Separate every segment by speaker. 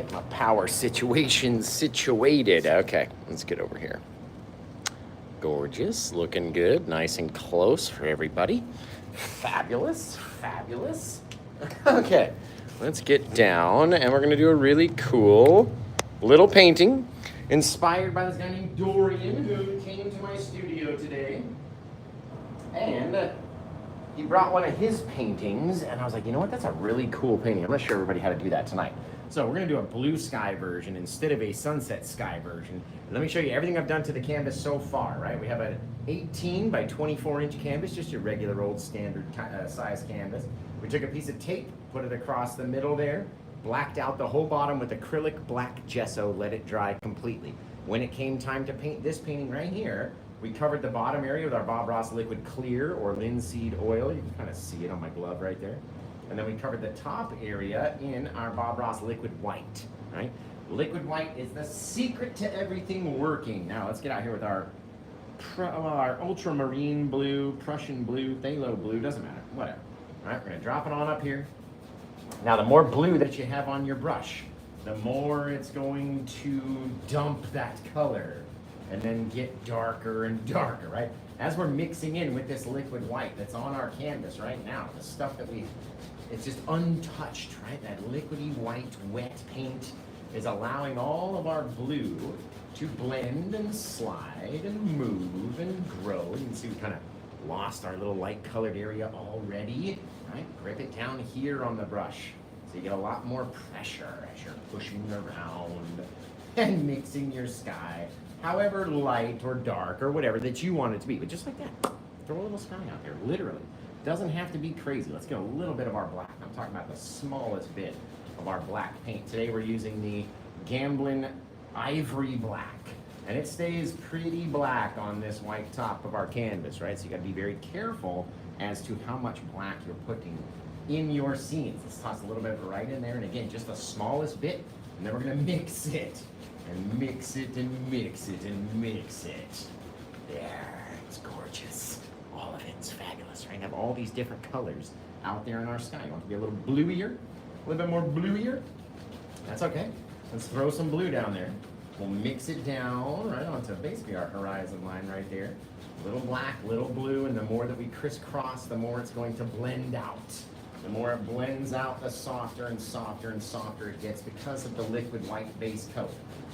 Speaker 1: Get my power situation situated. Okay, let's get over here. Gorgeous, looking good, nice and close for everybody. Fabulous, fabulous. Okay, let's get down, and we're gonna do a really cool little painting inspired by this guy named Dorian, who came to my studio today. And he brought one of his paintings, and I was like, you know what, that's a really cool painting. I'm gonna show everybody how to do that tonight. So we're gonna do a blue sky version instead of a sunset sky version. Let me show you everything I've done to the canvas so far, right? We have an 18 by 24 inch canvas, just your regular old standard size canvas. We took a piece of tape, put it across the middle there, blacked out the whole bottom with acrylic black gesso, let it dry completely. When it came time to paint this painting right here, we covered the bottom area with our Bob Ross liquid clear or linseed oil. You can kind of see it on my glove right there. And then we covered the top area in our Bob Ross liquid white, right? Liquid white is the secret to everything working. Now let's get out here with our ultramarine blue, Prussian blue, phthalo blue, doesn't matter, whatever. All right, we're gonna drop it on up here. Now the more blue that you have on your brush, the more it's going to dump that color and then get darker and darker, right? As we're mixing in with this liquid white that's on our canvas right now, the stuff that it's just untouched, right? That liquidy white wet paint is allowing all of our blue to blend and slide and move and grow. You can see we kind of lost our little light colored area already, right? Grip it down here on the brush so you get a lot more pressure as you're pushing around and mixing your sky, however light or dark or whatever that you want it to be. But just like that, throw a little sky out there, literally. Doesn't have to be crazy. Let's get a little bit of our black. I'm talking about the smallest bit of our black paint. Today we're using the Gamblin Ivory Black, and it stays pretty black on this white top of our canvas, right? So you gotta be very careful as to how much black you're putting in your scenes. Let's toss a little bit right in there, and again, just the smallest bit, and then we're gonna mix it, and mix it, and mix it, and mix it. There, it's gorgeous. All of it's fabulous, right? Have all these different colors out there in our sky. You want it to be a little bluier, a little bit more bluier? That's okay. Let's throw some blue down there. We'll mix it down right onto basically our horizon line right there. Little black, little blue, and the more that we crisscross, the more it's going to blend out. The more it blends out, the softer and softer and softer it gets because of the liquid white base coat.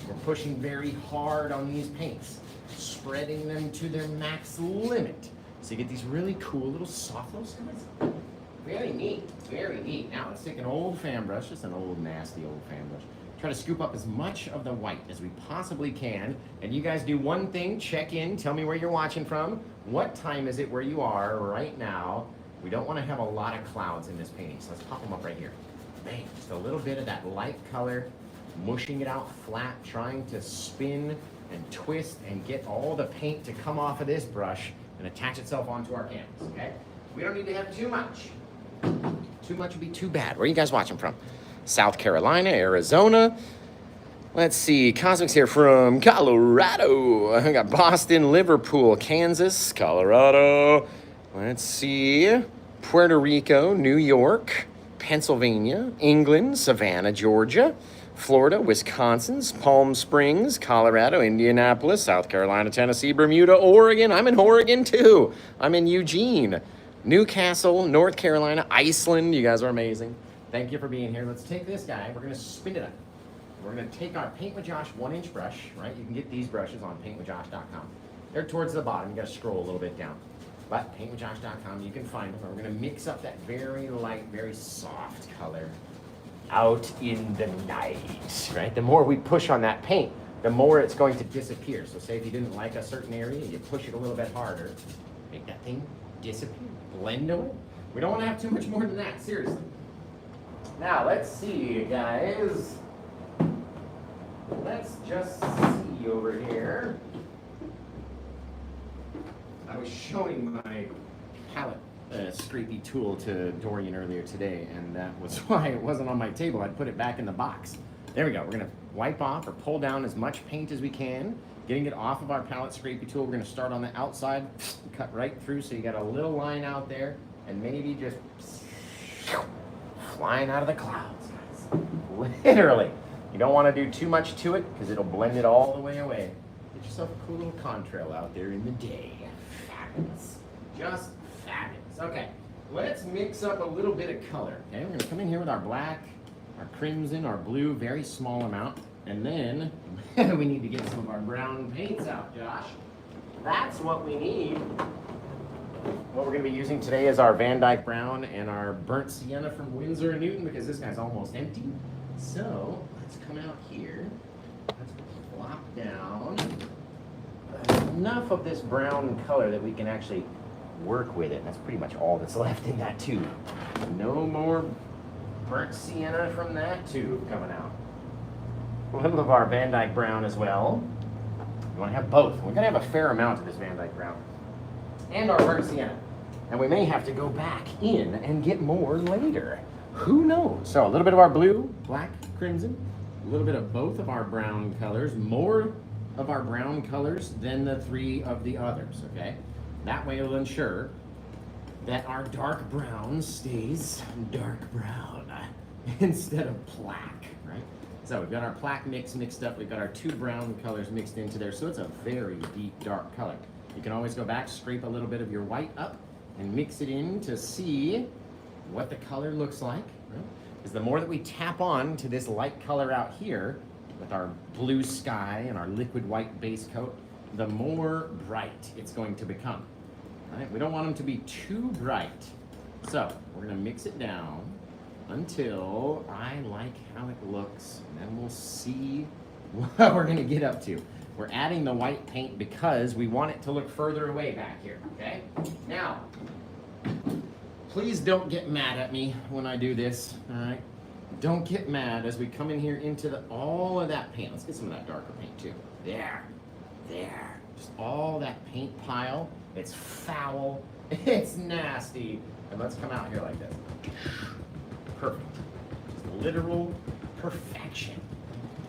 Speaker 1: We're pushing very hard on these paints, spreading them to their max limit. So you get these really cool little soft little skies. Very neat, very neat. Now let's take an old fan brush, just an old nasty old fan brush. Try to scoop up as much of the white as we possibly can. And you guys do one thing, check in, tell me where you're watching from. What time is it where you are right now? We don't want to have a lot of clouds in this painting, so let's pop them up right here. Bang, just a little bit of that light color, mushing it out flat, trying to spin and twist and get all the paint to come off of this brush and attach itself onto our canvas, okay? We don't need to have too much. Too much would be too bad. Where are you guys watching from? South Carolina, Arizona. Let's see, Cosmic's here from Colorado. I got Boston, Liverpool, Kansas, Colorado. Let's see, Puerto Rico, New York, Pennsylvania, England, Savannah, Georgia, Florida, Wisconsin, Palm Springs, Colorado, Indianapolis, South Carolina, Tennessee, Bermuda, Oregon. I'm in Oregon too. I'm in Eugene, Newcastle, North Carolina, Iceland. You guys are amazing. Thank you for being here. Let's take this guy. We're going to spin it up. We're going to take our Paint with Josh 1-inch brush, right? You can get these brushes on paintwithjosh.com. They're towards the bottom. You got to scroll a little bit down. But paintwithjosh.com, you can find them. We're going to mix up that very light, very soft color out in the night, right? The more we push on that paint, the more it's going to disappear. So say if you didn't like a certain area, you push it a little bit harder, make that thing disappear, blend away. We don't want to have too much more than that, seriously. Now, let's see, guys. Let's just see over here. I was showing my palette scrapey tool to Dorian earlier today, and that was why it wasn't on my table. I'd put it back in the box. There we go. We're going to wipe off or pull down as much paint as we can, getting it off of our palette scrapey tool. We're going to start on the outside, cut right through so you got a little line out there, and maybe just flying out of the clouds, guys. Literally. You don't want to do too much to it because it'll blend it all the way away. Get yourself a cool little contrail out there in the day. Fabulous. Just fabulous. Okay, let's mix up a little bit of color. Okay, we're going to come in here with our black, our crimson, our blue, very small amount. And then we need to get some of our brown paints out, Josh. That's what we need. What we're going to be using today is our Van Dyke Brown and our Burnt Sienna from Winsor & Newton because this guy's almost empty. So let's come out here. Let's plop down enough of this brown color that we can actually work with it. That's pretty much all that's left in that tube. No more Burnt Sienna from that tube coming out. A little of our Van Dyke Brown as well. You want to have both. We're going to have a fair amount of this Van Dyke Brown and our Burnt Sienna. And we may have to go back in and get more later. Who knows? So a little bit of our blue, black, crimson, a little bit of both of our brown colors, more of our brown colors than the three of the others, okay? That way it'll ensure that our dark brown stays dark brown instead of black, right? So we've got our black mixed up, we've got our two brown colors mixed into there, so it's a very deep dark color. You can always go back, scrape a little bit of your white up, and mix it in to see what the color looks like. Because the more that we tap on to this light color out here, with our blue sky and our liquid white base coat, the more bright it's going to become. Right? We don't want them to be too bright. So we're gonna mix it down until I like how it looks, and then we'll see what we're gonna get up to. We're adding the white paint because we want it to look further away back here, okay? Now, please don't get mad at me when I do this, all right? Don't get mad as we come in here into all of that paint. Let's get some of that darker paint too. There. Just all that paint pile. It's foul, it's nasty. And let's come out here like this. Perfect. Just literal perfection.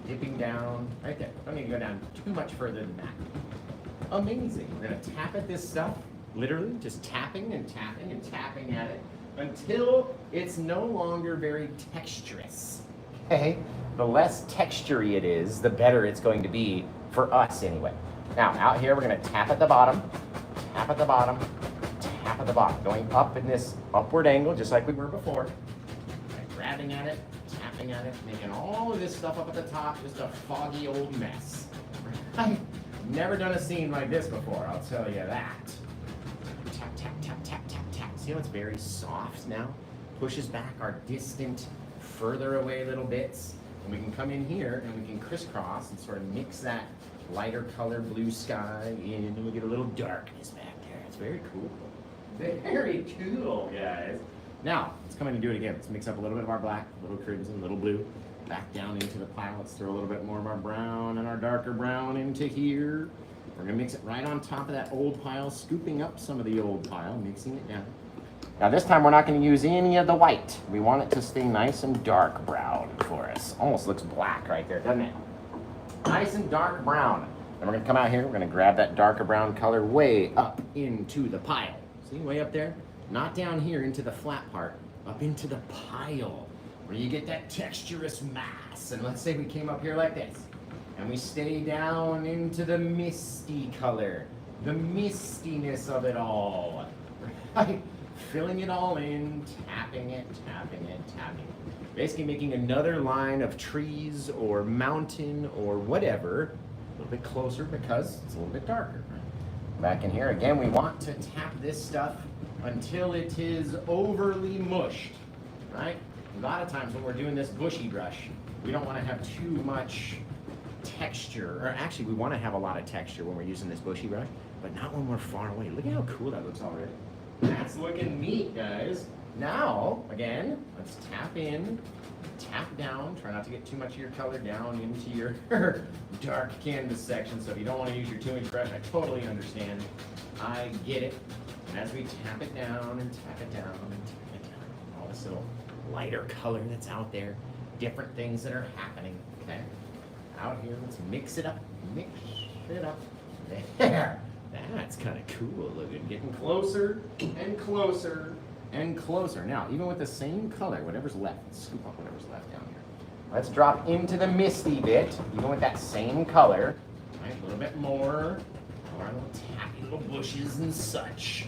Speaker 1: Dipping down right there. Don't need to go down too much further than that. Amazing. We're gonna tap at this stuff, literally just tapping and tapping and tapping at it until it's no longer very texturous. Okay? The less textury it is, the better it's going to be for us anyway. Now, out here we're gonna tap at the bottom, tap at the bottom, tap at the bottom, going up in this upward angle just like we were before. Right, grabbing at it, tapping at it, making all of this stuff up at the top just a foggy old mess. I've never done a scene like this before, I'll tell you that. Tap, tap, tap, tap, tap, tap. See how it's very soft now? Pushes back our distant, further away little bits. And we can come in here and we can crisscross and sort of mix that lighter color blue sky in, and we get a little darkness back there. It's very cool. Very cool, guys. Now, let's come in and do it again. Let's mix up a little bit of our black, a little crimson, a little blue. Back down into the pile. Let's throw a little bit more of our brown and our darker brown into here. We're gonna mix it right on top of that old pile, scooping up some of the old pile, mixing it down. Now this time we're not gonna use any of the white. We want it to stay nice and dark brown for us. Almost looks black right there, doesn't it? Nice and dark brown. Then we're gonna come out here, we're gonna grab that darker brown color way up into the pile. See, way up there? Not down here into the flat part, up into the pile, where you get that texturous mass. And let's say we came up here like this, and we stay down into the misty color, the mistiness of it all, right? Filling it all in, tapping it, tapping it, tapping it. Basically making another line of trees or mountain or whatever, a little bit closer because it's a little bit darker. Right? Back in here, again, we want to tap this stuff until it is overly mushed, right? A lot of times when we're doing this bushy brush, we don't want to have too much texture, or actually we want to have a lot of texture when we're using this bushy brush, but not when we're far away. Look at how cool that looks already. That's looking neat, guys. Now, again, let's tap in, tap down. Try not to get too much of your color down into your dark canvas section. So if you don't want to use your 2-inch brush, I totally understand. I get it. And as we tap it down and tap it down and tap it down, all this little lighter color that's out there, different things that are happening, okay? Out here, let's mix it up, mix it up. There. That's kind of cool looking. Getting closer and closer and closer. Now, even with the same color, whatever's left, let's scoop up whatever's left down here. Let's drop into the misty bit, even with that same color. Right, a little bit more. Our little tappy little bushes and such.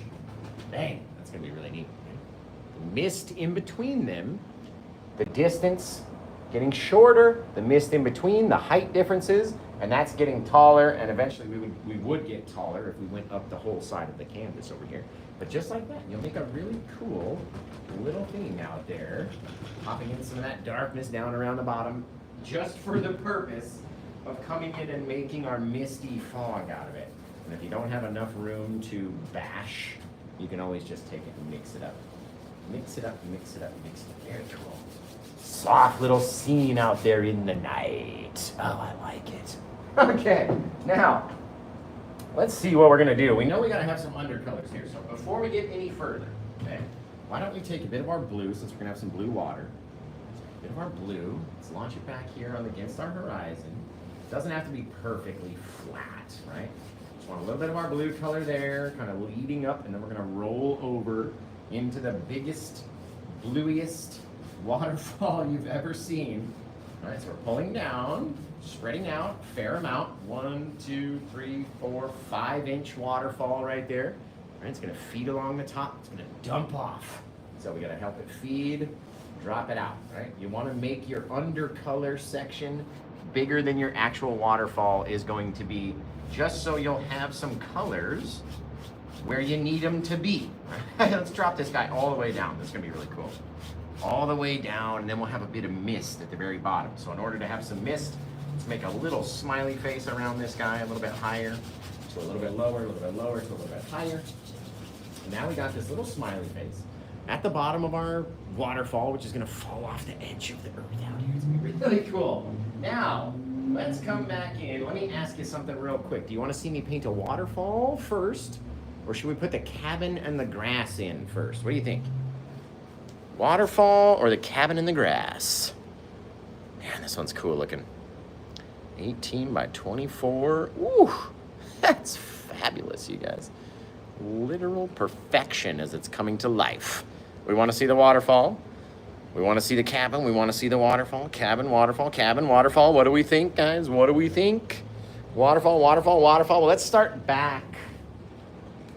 Speaker 1: Bang, that's gonna be really neat. The mist in between them, the distance getting shorter, the mist in between, the height differences, and that's getting taller, and eventually we would get taller if we went up the whole side of the canvas over here. But just like that, you'll make a really cool little thing out there, popping in some of that darkness down around the bottom, just for the purpose of coming in and making our misty fog out of it. And if you don't have enough room to bash, you can always just take it and mix it up. Mix it up, mix it up, mix it up. Very cool. Soft little scene out there in the night. Oh, I like it. Okay, now, let's see what we're gonna do. We know we gotta have some undercolors here, so before we get any further, okay, why don't we take a bit of our blue, since we're gonna have some blue water. A bit of our blue, let's launch it back here against our horizon. Doesn't have to be perfectly flat, right? Just want a little bit of our blue color there, kind of leading up, and then we're gonna roll over into the biggest, bluiest waterfall you've ever seen. All right, so we're pulling down, spreading out, fair amount. 1, 2, 3, 4, 5-inch waterfall right there. All right, it's gonna feed along the top, it's gonna dump off. So we gotta help it feed, drop it out, right? You wanna make your undercolor section bigger than your actual waterfall is going to be, just so you'll have some colors where you need them to be. Let's drop this guy all the way down. This is gonna be really cool. All the way down, and then we'll have a bit of mist at the very bottom. So in order to have some mist, let's make a little smiley face around this guy, a little bit higher, to a little bit lower, a little bit lower, to a little bit higher. And now we got this little smiley face at the bottom of our waterfall, which is gonna fall off the edge of the earth out here. It's gonna be really cool. Now, let's come back in. Let me ask you something real quick. Do you wanna see me paint a waterfall first, or should we put the cabin and the grass in first? What do you think? Waterfall or the cabin in the grass? Man, this one's cool looking. 18 by 24. Ooh, that's fabulous, you guys. Literal perfection as it's coming to life. We want to see the waterfall. We want to see the cabin. We want to see the waterfall. Cabin, waterfall, cabin, waterfall. What do we think, guys? What do we think? Waterfall, waterfall, waterfall. Well, let's start back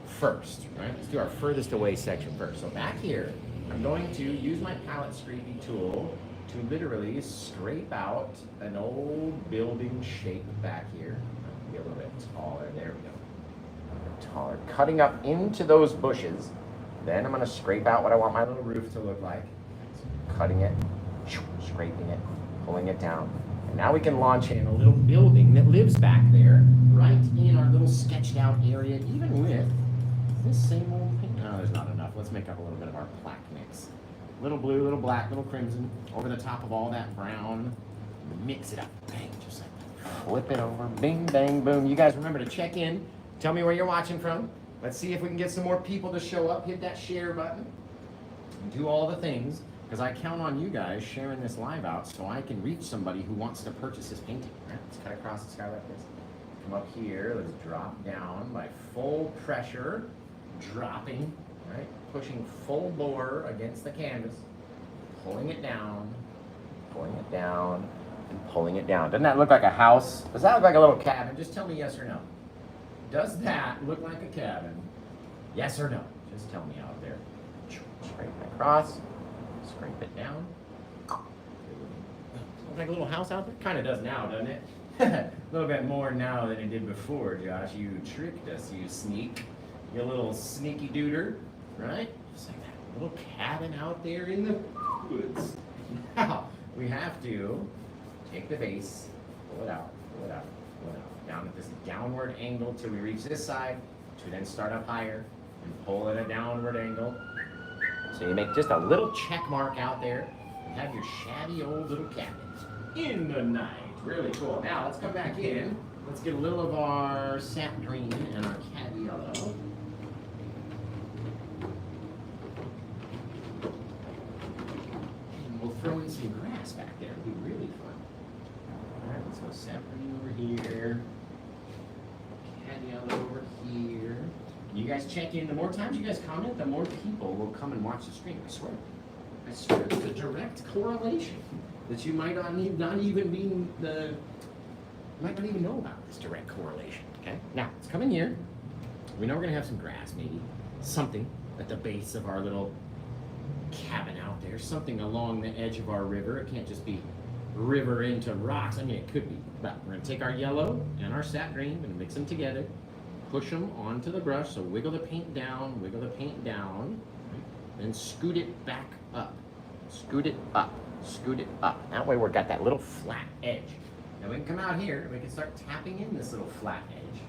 Speaker 1: first, right? Let's do our furthest away section first. So back here, I'm going to use my palette scraping tool to literally scrape out an old building shape back here. Be a little bit taller. There we go. A bit taller. Cutting up into those bushes. Then I'm going to scrape out what I want my little roof to look like. So cutting it, scraping it, pulling it down. And now we can launch in a little building that lives back there, right in our little sketched out area, even with this same old paint. No, there's not enough. Let's make up a little bit of our black mix. Little blue, little black, little crimson, over the top of all that brown. Mix it up, bang, just like that. Flip it over, bing, bang, boom. You guys remember to check in. Tell me where you're watching from. Let's see if we can get some more people to show up. Hit that share button. And do all the things, because I count on you guys sharing this live out so I can reach somebody who wants to purchase this painting. Right? Let's cut across the sky like this. Come up here, let's drop down by full pressure, dropping, right? Pushing full bore against the canvas, pulling it down, and pulling it down. Doesn't that look like a house? Does that look like a little cabin? Just tell me yes or no. Does that look like a cabin? Yes or no? Just tell me out there. Scrape it across, scrape it down. Look like a little house out there? Kind of does now, doesn't it? A little bit more now than it did before, Josh. You tricked us, you sneak. You little sneaky duder, right? Just like that little cabin out there in the woods. Now, we have to take the base, pull it out, pull it out, pull it out. Down at this downward angle till we reach this side, to then start up higher and pull at a downward angle. So you make just a little check mark out there and have your shabby old little cabin in the night. Really cool. Now let's come back in. Let's get a little of our sap green and our cad yellow. And we'll throw in some grass back there. It'll be really fun. All right, let's go sap green over here. Cad yellow over here. You guys check in. The more times you guys comment, the more people will come and watch the stream. I swear. I swear. It's a direct correlation. that you might not even know about this direct correlation. Okay, now let's come in here. We know we're gonna have some grass, maybe something at the base of our little cabin out there, something along the edge of our river. It can't just be river into rocks. I mean, it could be, but we're gonna take our yellow and our sap green and mix them together, push them onto the brush. So wiggle the paint down, then scoot it back up, scoot it up, scoot it up. That way we've got that little flat edge. Now we can come out here and we can start tapping in this little flat edge,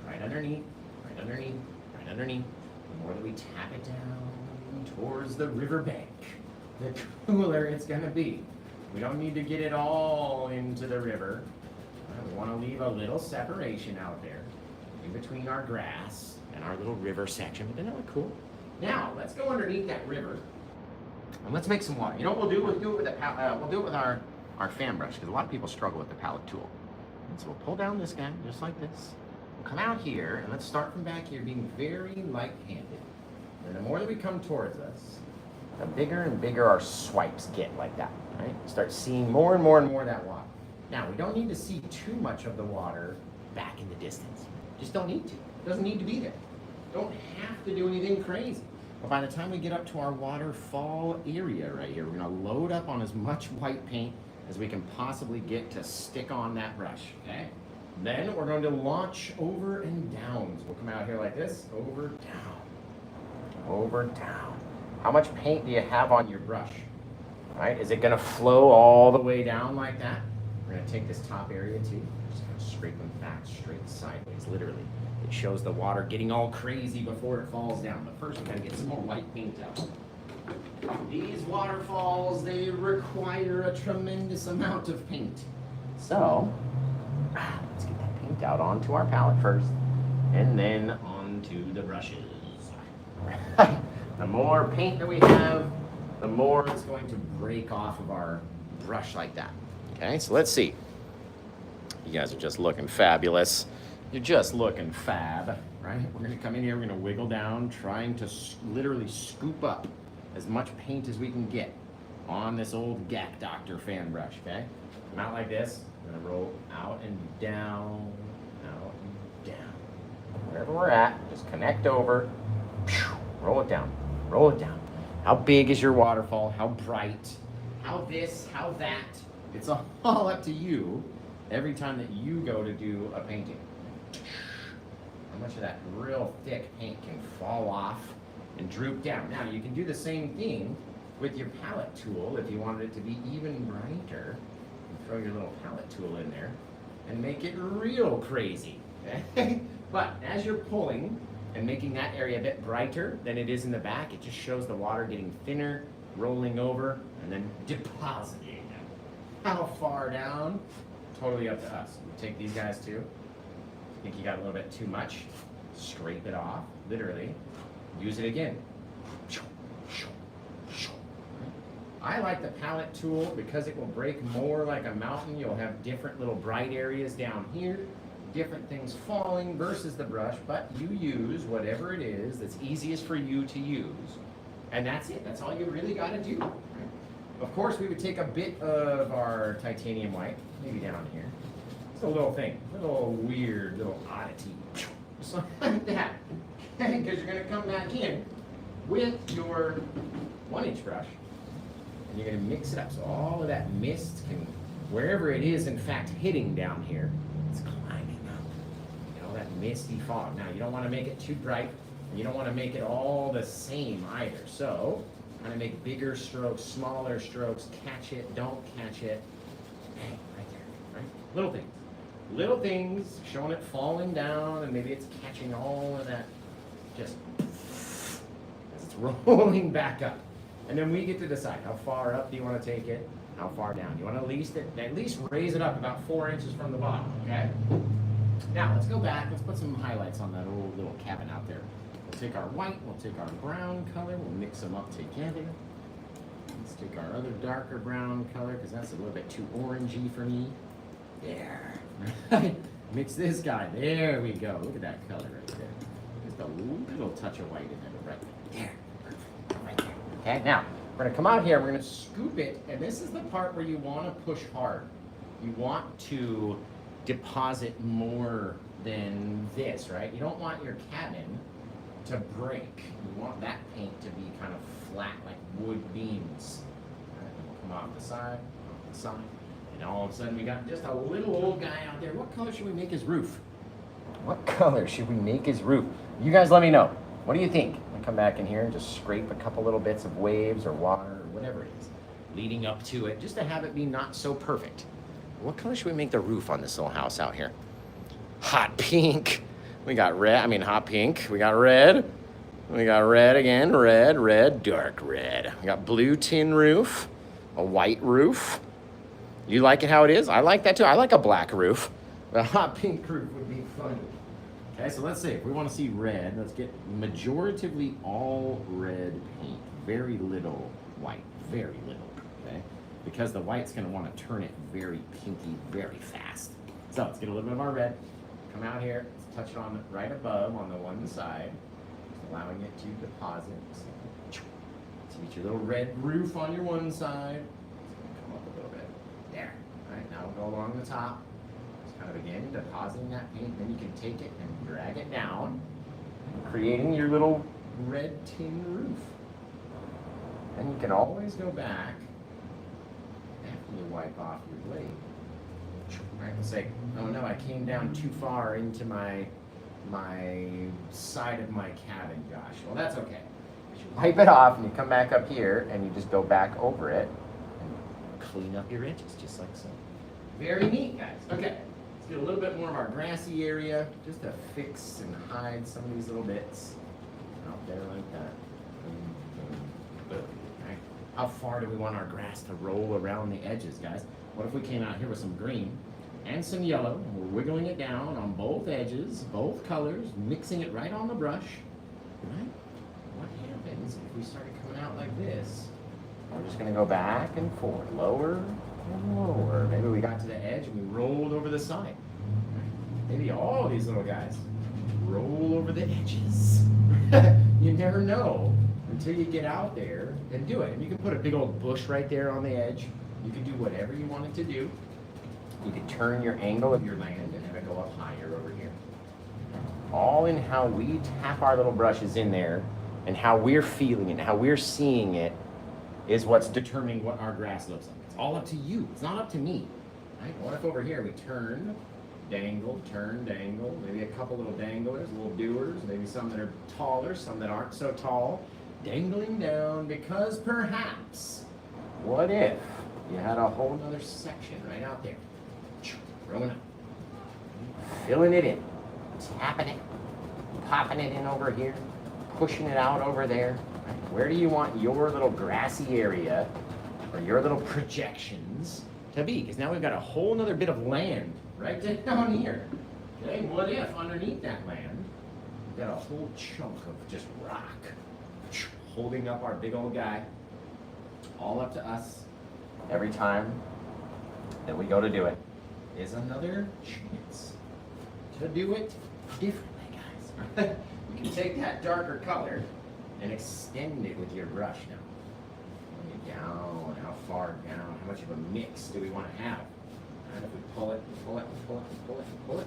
Speaker 1: right underneath, right underneath, right underneath. The more that we tap it down towards the riverbank, the cooler it's gonna be. We don't need to get it all into the river. We want to leave a little separation out there in between our grass and our little river section. But doesn't that look cool? Now let's go underneath that river and let's make some water. You know what we'll do? We'll do it with our fan brush, because a lot of people struggle with the palette tool. And so we'll pull down this guy just like this. We'll come out here and let's start from back here, being very light-handed. And the more that we come towards us, the bigger and bigger our swipes get, like that, right? Start seeing more and more and more of that water. Now, we don't need to see too much of the water back in the distance. Just don't need to. It doesn't need to be there. Don't have to do anything crazy. But by the time we get up to our waterfall area right here, we're gonna load up on as much white paint as we can possibly get to stick on that brush, okay? Then we're going to launch over and down. So we'll come out here like this, over, down, over, down. How much paint do you have on your brush? Right? Is it gonna flow all the way down like that? We're gonna take this top area too. Just gonna scrape them back straight sideways, literally. It shows the water getting all crazy before it falls down. But first we gotta get some more white paint out. These waterfalls, they require a tremendous amount of paint. So, let's get that paint out onto our palette first, and then onto the brushes. The more paint that we have, the more it's going to break off of our brush like that. Okay, so let's see. You guys are just looking fabulous. You're just looking fab, right? We're gonna come in here, we're gonna wiggle down, trying to literally scoop up as much paint as we can get on this old Gak Doctor fan brush, okay? Come out like this, we're gonna roll out and down, out and down. Wherever we're at, just connect over, roll it down, roll it down. How big is your waterfall? How bright? How this, how that? It's all up to you every time that you go to do a painting. How much of that real thick paint can fall off and droop down. Now you can do the same thing with your palette tool if you wanted it to be even brighter. You throw your little palette tool in there and make it real crazy. Okay? But as you're pulling and making that area a bit brighter than it is in the back, it just shows the water getting thinner, rolling over, and then depositing. How far down? Totally up to us. We take these guys too. Think you got a little bit too much? Scrape it off, literally. Use it again. I like the palette tool because it will break more like a mountain. You'll have different little bright areas down here, different things falling versus the brush, but you use whatever it is that's easiest for you to use. And that's it. That's all you really got to do. Of course, we would take a bit of our titanium white, maybe down here. It's a little thing, a little weird, little oddity. Something like that. Because you're going to come back in with your 1-inch brush and you're going to mix it up so all of that mist can, wherever it is in fact hitting down here, it's climbing up. You know, that misty fog. Now, you don't want to make it too bright and you don't want to make it all the same either. So, kind of make bigger strokes, smaller strokes, catch it, don't catch it. Bang, right there, right? Little things. Little things, showing it falling down, and maybe it's catching all of that, just as it's rolling back up. And then we get to decide how far up do you want to take it, how far down. You want to at least raise it up about 4 inches from the bottom, okay? Now, let's go back, let's put some highlights on that old little cabin out there. We'll take our white, we'll take our brown color, we'll mix them up together. Let's take our other darker brown color, because that's a little bit too orangey for me. There. Mix this guy. There we go. Look at that color right there. Just a little touch of white in there, right there. Right there. Okay, now, We're gonna come out here, we're gonna scoop it, and this is the part where you wanna push hard. You want to deposit more than this, right? You don't want your cabin to break. You want that paint to be kind of flat, like wood beams. All right, and we'll come off the side, and all of a sudden we got just a little old guy out there. What color should we make his roof? What color should we make his roof? You guys let me know. What do you think? I'll come back in here and just scrape a couple little bits of waves or water or whatever it is leading up to it, just to have it be not so perfect. What color should we make the roof on this little house out here? Hot pink. We got red, hot pink. We got red. We got red again, red, dark red. We got blue tin roof, a white roof. You like it how it is? I like that too. I like a black roof. The hot pink roof would be fun. Okay, so let's see. If we want to see red, let's get majoritively all red paint. Very little white, very little, okay? Because the white's gonna want to turn it very pinky very fast. So let's get a little bit of our red. Come out here, let's touch it on right above on the one side, just allowing it to deposit. So get your little red roof on your one side. It's gonna come up a little bit. There. All right, now we'll go along the top. Just kind of again depositing that paint. Then you can take it and drag it down, creating your little red tin roof. And you can always go back after you wipe off your blade. Right, and say, oh no, I came down too far into my side of my cabin, Josh. Well, that's okay. You wipe it off and you come back up here and you just go back over it and clean up your edges just like so. Very neat, guys. Okay, let's get a little bit more of our grassy area just to fix and hide some of these little bits out there like that. Boom. Right. How far do we want our grass to roll around the edges, guys? What if we came out here with some green and some yellow, and we're wiggling it down on both edges, both colors, mixing it right on the brush, right? What happens if we started coming out like this? We're just gonna go back and forth, lower and lower. Maybe we got to the edge and we rolled over the side. Maybe all these little guys roll over the edges. You never know until you get out there and do it. And you can put a big old bush right there on the edge. You can do whatever you want it to do. You can turn your angle of your land and have it go up higher over here. All in how we tap our little brushes in there and how we're feeling it, how we're seeing it is what's determining what our grass looks like. It's all up to you. It's not up to me. Right? What if over here we turn, dangle, turn, dangle, maybe a couple little danglers, little doers, maybe some that are taller, some that aren't so tall, dangling down because perhaps, what if you had a whole nother section right out there, throwing up, filling it in, tapping it, popping it in over here, pushing it out over there. Right? Where do you want your little grassy area or your little projections to be? Because now we've got a whole nother bit of land right down here. Okay, what if underneath that land, we've got a whole chunk of just rock holding up our big old guy, all up to us. Every time that we go to do it is another chance to do it differently, guys. You can take that darker color and extend it with your brush now. Bring it down, how far down, how much of a mix do we want to have? And if we pull it, pull it, pull it, pull it, pull it,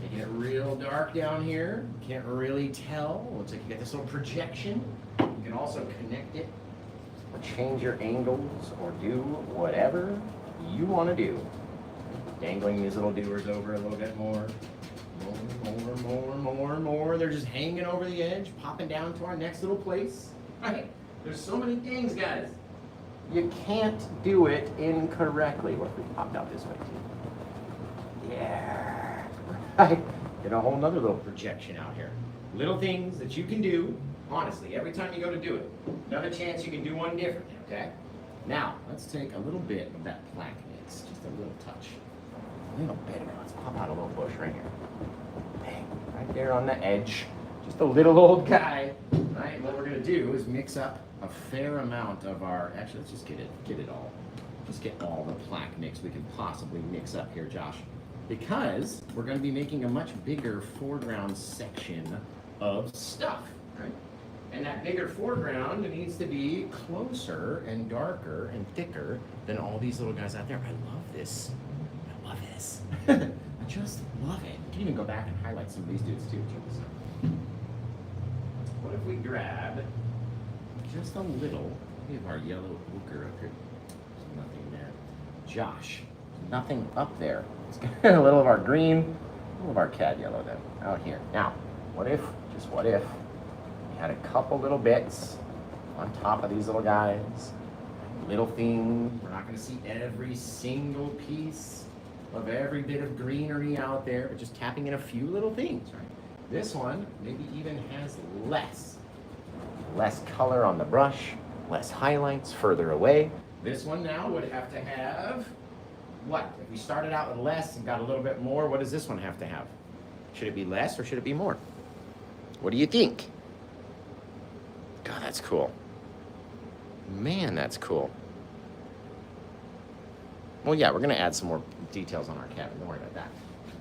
Speaker 1: making it real dark down here. You can't really tell. Looks like you get this little projection. You can also connect it or change your angles or do whatever you want to do. Dangling these little doers over a little bit more. More. They're just hanging over the edge, popping down to our next little place. Right? There's so many things, guys. You can't do it incorrectly. What if we popped out this way too? Yeah. Right? Get a whole nother little projection out here. Little things that you can do, honestly, every time you go to do it. Another chance you can do one differently, okay? Now, let's take a little bit of that plaque mix, just a little touch. A little bit of it. Let's pop out a little bush right here. Bang, right there on the edge. Just a little old guy. Right? And what we're gonna do is mix up a fair amount of our, actually, let's just get it all. Just get all the plaque mix we can possibly mix up here, Josh. Because we're gonna be making a much bigger foreground section of stuff, right? And that bigger foreground needs to be closer and darker and thicker than all these little guys out there. I love this. I love this. I just love it. You can even go back and highlight some of these dudes too. What if we grab just a little, we have our yellow ochre up here. There's nothing there. Josh, nothing up there. Let's get a little of our green, a little of our cad yellow then out here. Now, what if, just what if, we had a couple little bits on top of these little guys, little things. We're not going to see every single piece of every bit of greenery out there, but just tapping in a few little things, right? This one maybe even has less color on the brush, less highlights further away. This one now would have to have, what? If we started out with less and got a little bit more, what does this one have to have? Should it be less or should it be more? What do you think? God, that's cool. Man, that's cool. Well, yeah, we're gonna add some more details on our cabin, don't worry about that.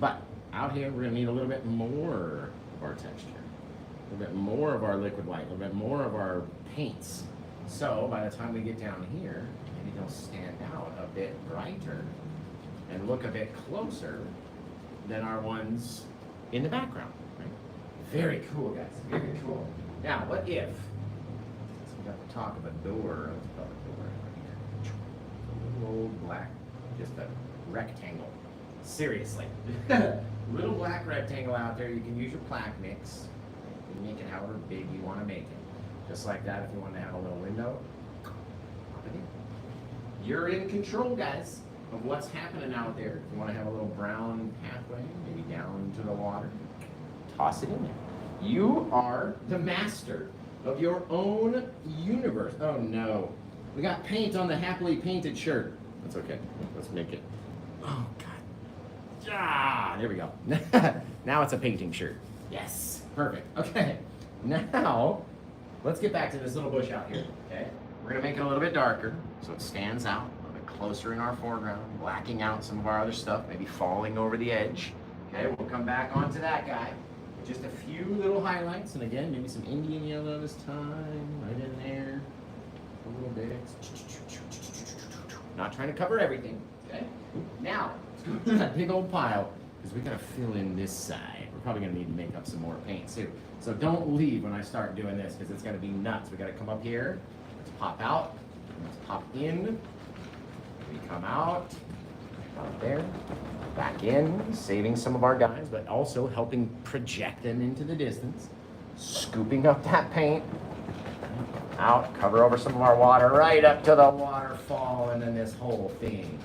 Speaker 1: But out here, we're gonna need a little bit more of our texture, a little bit more of our liquid white, a little bit more of our paints. So by the time we get down here, maybe they'll stand out a bit brighter and look a bit closer than our ones in the background, right? Very cool, guys, very cool. Now, what if, since we got the talk of a door, let's put a door right here. A little old black, just a rectangle. Seriously. Little black rectangle out there. You can use your plaque mix. You can make it however big you want to make it. Just like that, if you want to have a little window, pop it in. You're in control, guys, of what's happening out there. If you want to have a little brown pathway, maybe down to the water, toss it in there. You are the master of your own universe. Oh no. We got paint on the happily painted shirt. That's okay. Let's make it. Oh God. Ah, there we go. Now it's a painting shirt. Yes. Perfect. Okay. Now, let's get back to this little bush out here. Okay. We're gonna make it a little bit darker so it stands out a little bit closer in our foreground, blacking out some of our other stuff, maybe falling over the edge. Okay. We'll come back onto that guy. Just a few little highlights, and again, maybe some Indian yellow this time, right in there, a little bit. Not trying to cover everything, okay? Now, let's go to that big old pile, because we gotta fill in this side. We're probably gonna need to make up some more paint too. So don't leave when I start doing this, because it's gonna be nuts. We gotta come up here, let's pop out, let's pop in, we come out there, back in, saving some of our guys, but also helping project them into the distance, scooping up that paint, out, cover over some of our water, right up to the waterfall, and then this whole thing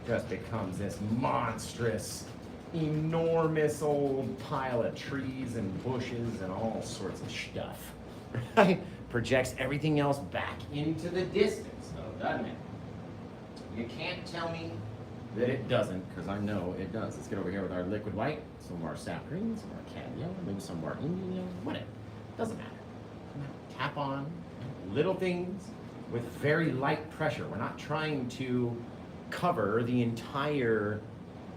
Speaker 1: just becomes this monstrous, enormous old pile of trees and bushes and all sorts of stuff, right? Projects everything else back into the distance, though, doesn't it? You can't tell me that it doesn't, because I know it does. Let's get over here with our liquid white, some of our sap green, some of our cad yellow, maybe some of our Indian yellow, whatever. Doesn't matter. Tap on little things with very light pressure. We're not trying to cover the entire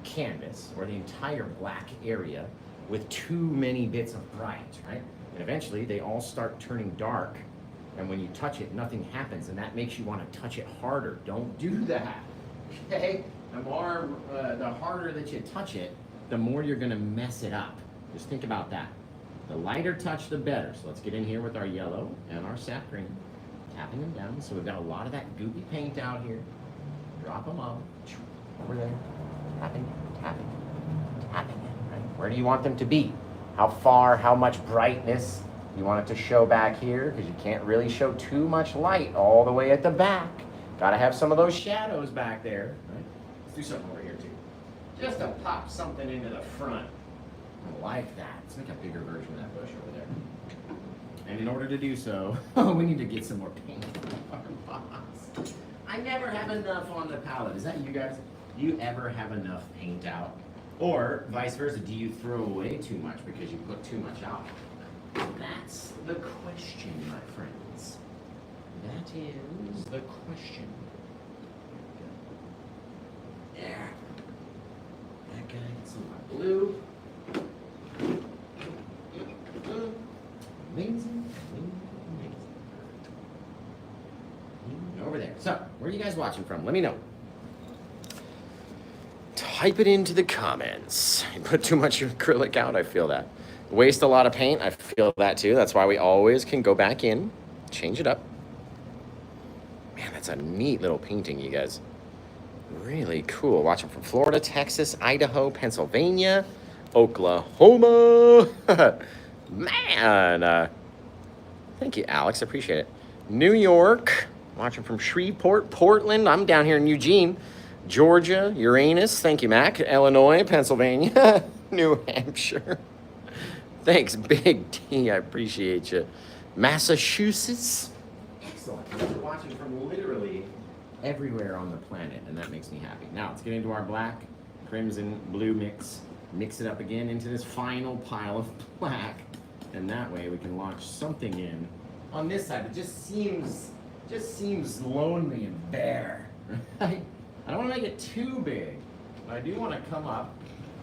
Speaker 1: canvas or the entire black area with too many bits of bright, right? And eventually they all start turning dark, and when you touch it, nothing happens, and that makes you want to touch it harder. Don't do that, okay? The harder that you touch it, the more you're gonna mess it up. Just think about that. The lighter touch, the better. So let's get in here with our yellow and our sap green, tapping them down. So we've got a lot of that goopy paint out here. Drop them up, over there, tapping, tapping, tapping it, right? Where do you want them to be? How far, how much brightness you want it to show back here? Because you can't really show too much light all the way at the back. Gotta have some of those shadows back there, right? Do something over here too. Just to pop something into the front. I like that. Let's make a bigger version of that bush over there. And in order to do so, we need to get some more paint. I never have enough on the palette. Is that you guys? Do you ever have enough paint out? Or vice versa, do you throw away too much because you put too much out? That's the question, my friends. That is the question. There. That guy, some of my blue. Amazing, amazing, Where are you guys watching from? Let me know. Type it into the comments. You put too much acrylic out, I feel that. Waste a lot of paint, I feel that too. That's why we always can go back in, change it up. Man, that's a neat little painting, you guys. Really cool. Watching from Florida, Texas, Idaho, Pennsylvania, Oklahoma. Man, thank you, Alex. I appreciate it. New York, watching from Shreveport, Portland. I'm down here in Eugene. Georgia, Uranus. Thank you, Mac. Illinois, Pennsylvania, New Hampshire. Thanks, Big T. I appreciate you. Massachusetts. Excellent. We're watching from literally everywhere on the planet, and that makes me happy. Now, let's get into our black, crimson, blue mix. Mix it up again into this final pile of black, and that way we can launch something in on this side. It just seems lonely and bare, right? I don't want to make it too big, but I do want to come up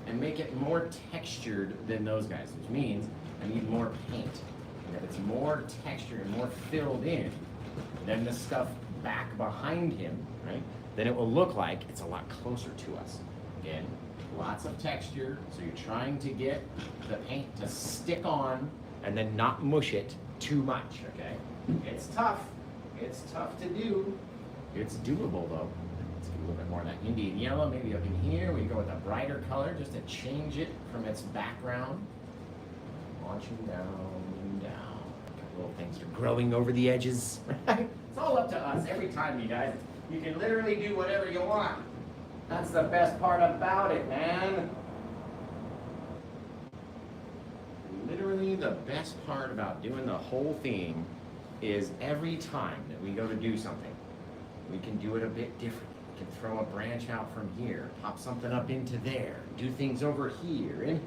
Speaker 1: and make it more textured than those guys, which means I need more paint. And if it's more textured and more filled in than the stuff back behind him, right, then it will look like it's a lot closer to us. Again, lots of texture, so you're trying to get the paint to stick on and then not mush it too much, okay? It's tough to do. It's doable though. Let's get a little bit more of that Indian yellow, maybe up in here. We go with a brighter color just to change it from its background. Launching down and down. Little things are growing over the edges, right? It's all up to us every time, you guys. You can literally do whatever you want. That's the best part about it, man. Literally the best part about doing the whole thing is every time that we go to do something, we can do it a bit different. We can throw a branch out from here, pop something up into there, do things over here and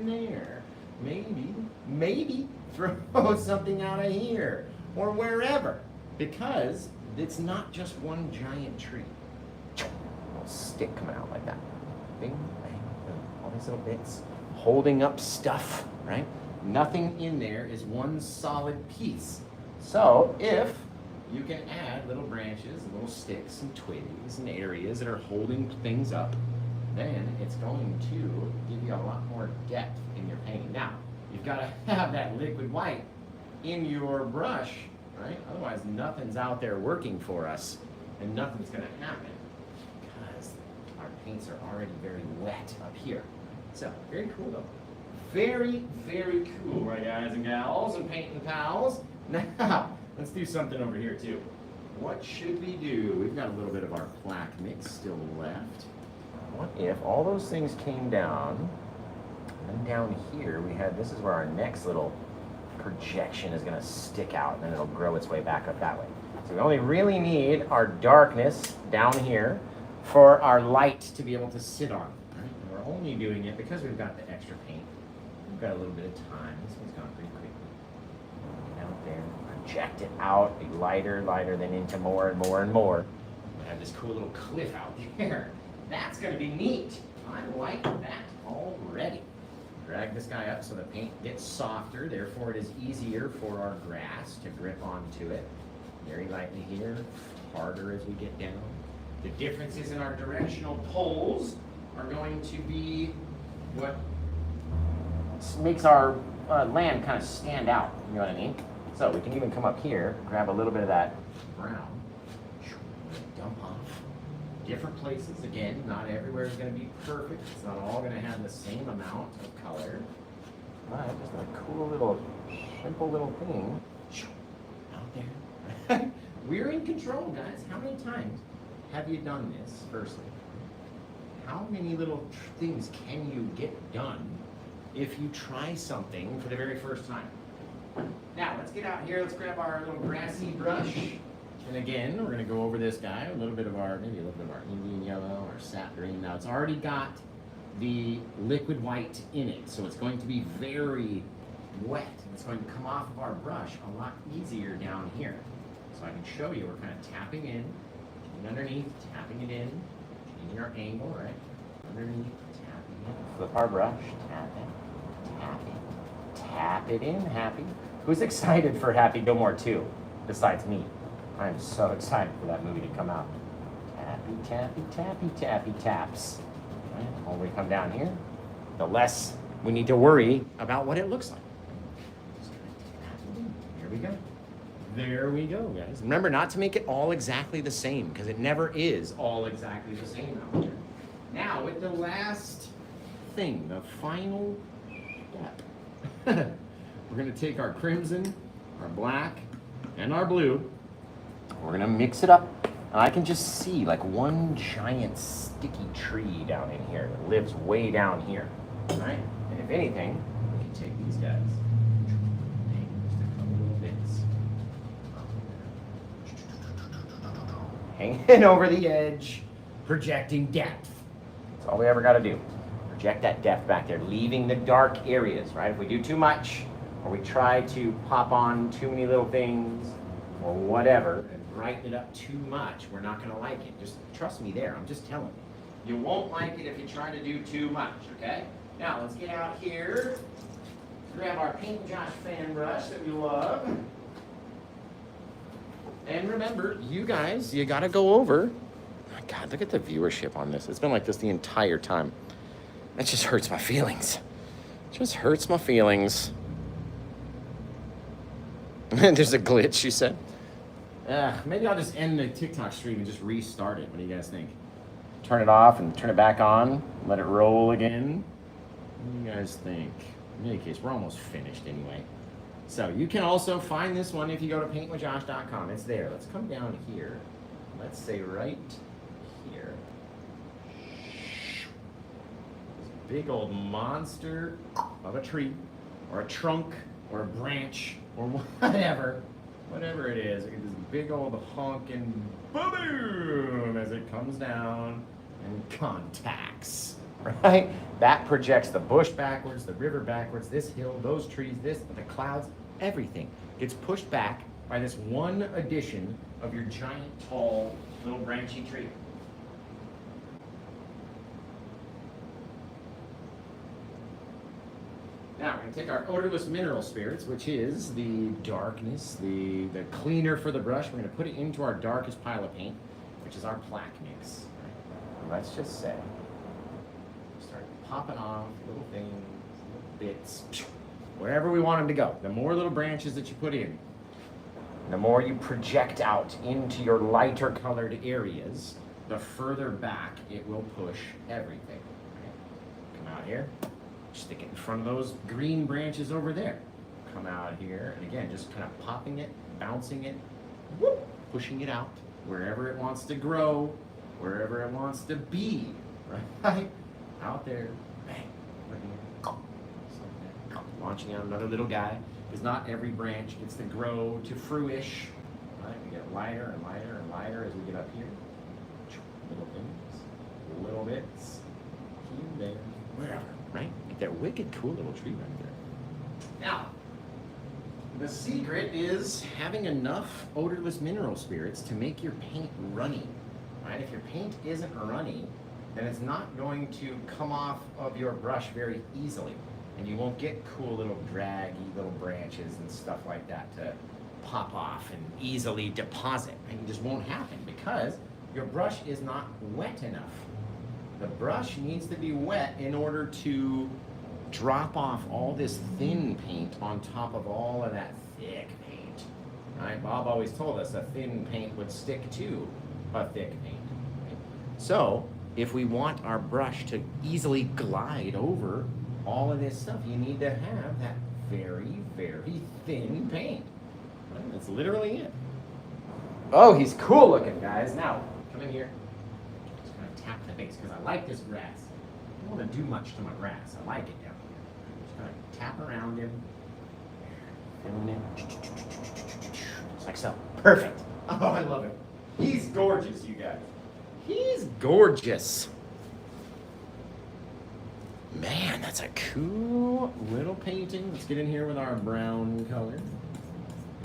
Speaker 1: there. Maybe throw something out of here or wherever, because it's not just one giant tree. Little stick coming out like that. Bing, bang, boom. All these little bits holding up stuff, right? Nothing in there is one solid piece. So if you can add little branches, little sticks and twigs and areas that are holding things up, then it's going to give you a lot more depth in your painting. Now, you've got to have that liquid white in your brush, right? Otherwise, nothing's out there working for us, and nothing's going to happen because our paints are already very wet up here. So, very cool though. Very, very cool, right, guys and gals and painting pals. Now, let's do something over here too. What should we do? We've got a little bit of our black mix still left. What if all those things came down, and then down here we had, this is where our next little projection is going to stick out, and then it'll grow its way back up that way. So we only really need our darkness down here for our light to be able to sit on. Right? And we're only doing it because we've got the extra paint. We've got a little bit of time. This one's gone pretty quickly. Get out there, project it out, be lighter, then into more and more and more. We have this cool little cliff out there. That's going to be neat. I like that already. Drag this guy up so the paint gets softer, therefore it is easier for our grass to grip onto it. Very lightly here, harder as we get down. The differences in our directional poles are going to be what makes our land kind of stand out, you know what I mean? So we can even come up here, grab a little bit of that brown, dump off. Different places, again, not everywhere is going to be perfect. It's not all going to have the same amount of color. But just a cool little, simple little thing out there. We're in control, guys. How many times have you done this, firstly? How many little things can you get done if you try something for the very first time? Now, let's get out here. Let's grab our little grassy brush. And again, we're going to go over this guy, maybe a little bit of our Indian yellow or sap green. Now, it's already got the liquid white in it, so it's going to be very wet. It's going to come off of our brush a lot easier down here. So I can show you, we're kind of tapping in, and underneath, tapping it in, changing our angle, right? Underneath, tapping in, flip our brush, tap it in, happy. Who's excited for Happy Gilmore 2 besides me? I'm so excited for that movie to come out. tappy, tappy, tappy taps. Right? The more we come down here, the less we need to worry about what it looks like. Here we go. There we go, guys. Remember not to make it all exactly the same, because it never is all exactly the same out here. Now, with the last thing, the final step, we're going to take our crimson, our black, and our blue. We're going to mix it up. And I can just see like one giant sticky tree down in here that lives way down here. All right? And if anything, we can take these guys. Just a couple little bits. Hanging over the edge, projecting depth. That's all we ever got to do. Project that depth back there, leaving the dark areas, right? If we do too much, or we try to pop on too many little things, or whatever, and brighten it up too much, we're not going to like it. Just trust me there. I'm just telling you. You won't like it if you try to do too much, okay? Now, let's get out here, grab our Paint Josh fan brush that we love. And remember, you guys, you got to go over. Oh God, look at the viewership on this. It's been like this the entire time. That just hurts my feelings. Just hurts my feelings. There's a glitch, you said? Maybe I'll just end the TikTok stream and just restart it. What do you guys think? Turn it off and turn it back on. Let it roll again. What do you guys think? In any case, we're almost finished anyway. So you can also find this one if you go to paintwithjosh.com. It's there. Let's come down here. Let's say right here. This big old monster of a tree or a trunk or a branch or whatever it is. Look at this big old honking boom as it comes down and contacts, right? That projects the bush backwards, the river backwards, this hill, those trees, this, the clouds, everything gets pushed back by this one addition of your giant, tall, little branchy tree. Now, we're going to take our odorless mineral spirits, which is the darkness, the cleaner for the brush. We're going to put it into our darkest pile of paint, which is our plaque mix. Right? Let's just say, start popping off little things, little bits, wherever we want them to go. The more little branches that you put in, the more you project out into your lighter colored areas, the further back it will push everything. Right? Come out here. Stick it in front of those green branches over there. Come out here, and again, just kind of popping it, bouncing it, whoop, pushing it out wherever it wants to grow, wherever it wants to be, right? Out there, bang, right here. Launching out another little guy, because not every branch gets to grow to fruish, right? We get lighter and lighter and lighter as we get up here. Little things, little bits, here, there, wherever, right? That wicked cool little tree right there. Now, the secret is having enough odorless mineral spirits to make your paint runny, right? If your paint isn't runny, then it's not going to come off of your brush very easily, and you won't get cool little draggy little branches and stuff like that to pop off and easily deposit, and it just won't happen because your brush is not wet enough. The brush needs to be wet in order to drop off all this thin paint on top of all of that thick paint. Right? Bob always told us a thin paint would stick to a thick paint. Right? So if we want our brush to easily glide over all of this stuff, you need to have that very, very thin paint. Right? That's literally it. Oh, he's cool looking, guys. Now, come in here. Just gonna tap the base because I like this grass. I don't want to do much to my grass. I like it down here. Just gonna tap around him. Filling it. Just like so. Perfect. Oh, I love it. He's gorgeous, you guys. He's gorgeous. Man, that's a cool little painting. Let's get in here with our brown color.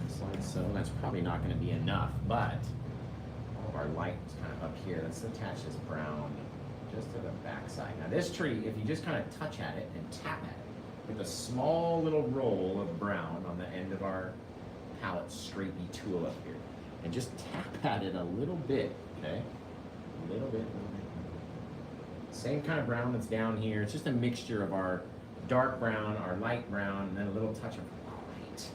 Speaker 1: Just like so. That's probably not going to be enough, but all of our light is kind of up here. Let's attach this brown just to the back side. Now this tree, if you just kind of touch at it and tap at it with a small little roll of brown on the end of our palette straightening tool up here, and just tap at it a little bit, okay? a little bit. Same kind of brown that's down here. It's just a mixture of our dark brown, our light brown, and then a little touch of white.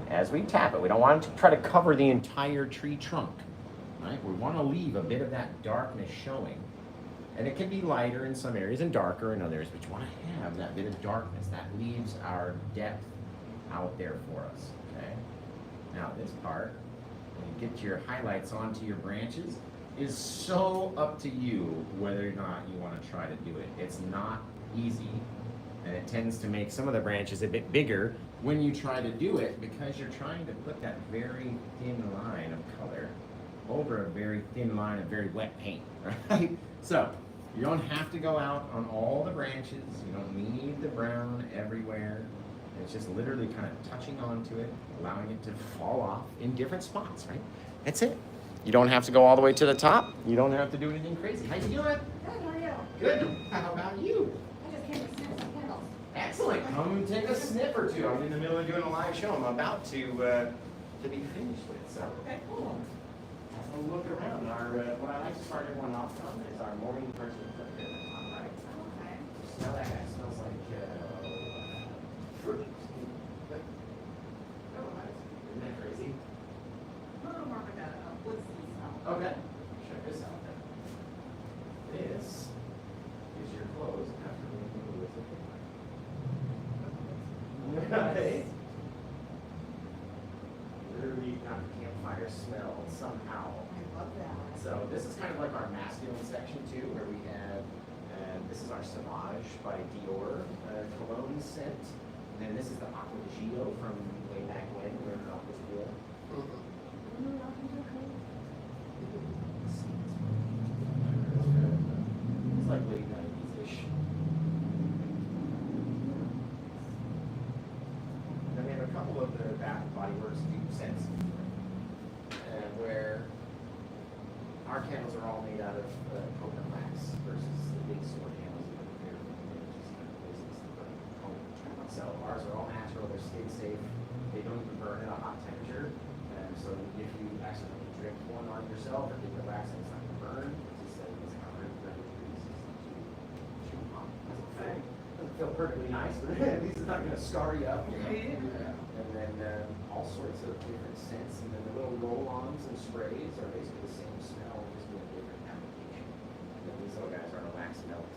Speaker 1: As we tap it, we don't want to try to cover the entire tree trunk, right? We want to leave a bit of that darkness showing. And it can be lighter in some areas and darker in others, but you want to have that bit of darkness. That leaves our depth out there for us, okay? Now this part, when you get your highlights onto your branches, is so up to you whether or not you want to try to do it. It's not easy, and it tends to make some of the branches a bit bigger when you try to do it because you're trying to put that very thin line of color over a very thin line of very wet paint, right? So you don't have to go out on all the branches. You don't need the brown everywhere. It's just literally kind of touching onto it, allowing it to fall off in different spots, right? That's it. You don't have to go all the way to the top. You don't have to do anything crazy. How you doing?
Speaker 2: Good, how are you?
Speaker 1: Good. How about you?
Speaker 2: I just came to sniff some candles.
Speaker 1: Excellent. Come take a sniff or two. I'm in the middle of doing a live show. I'm about to be finished with. So
Speaker 2: Okay, cool.
Speaker 1: have a look around. What I like to start everyone off on is our morning person up here at the top right.
Speaker 2: Okay.
Speaker 1: Smell that guy. Smells like fruit.
Speaker 2: Oh, nice.
Speaker 1: Isn't that crazy?
Speaker 2: A little more like a woodsy smell.
Speaker 1: Okay. Check this out then. This is your clothes after we move it. Right. Literally got the campfire smell somehow.
Speaker 2: I love that.
Speaker 1: So this is kind of like our masculine section too, where we have, this is our Sauvage by Dior cologne scent. And then this is the Aqua di Gio from way back when, we were in Aqua di Gio. It's like late 90s-ish. Then we have a couple of the Bath and Body Works dupe scents, where our candles are all made out of coconut wax versus the big store candles that are prepared from so ours are all natural, they're skid safe, they don't even burn at a hot temperature. And so if you accidentally drink one on yourself or get the wax and it's not gonna burn, it's just it's 130 degrees, it's not too hot. Doesn't feel perfectly nice, but at least it's not gonna scar you up. You know? Yeah. And then all sorts of different scents, and then the little roll-ons and sprays are basically the same smell, just with a different application. And then these little guys are the wax melt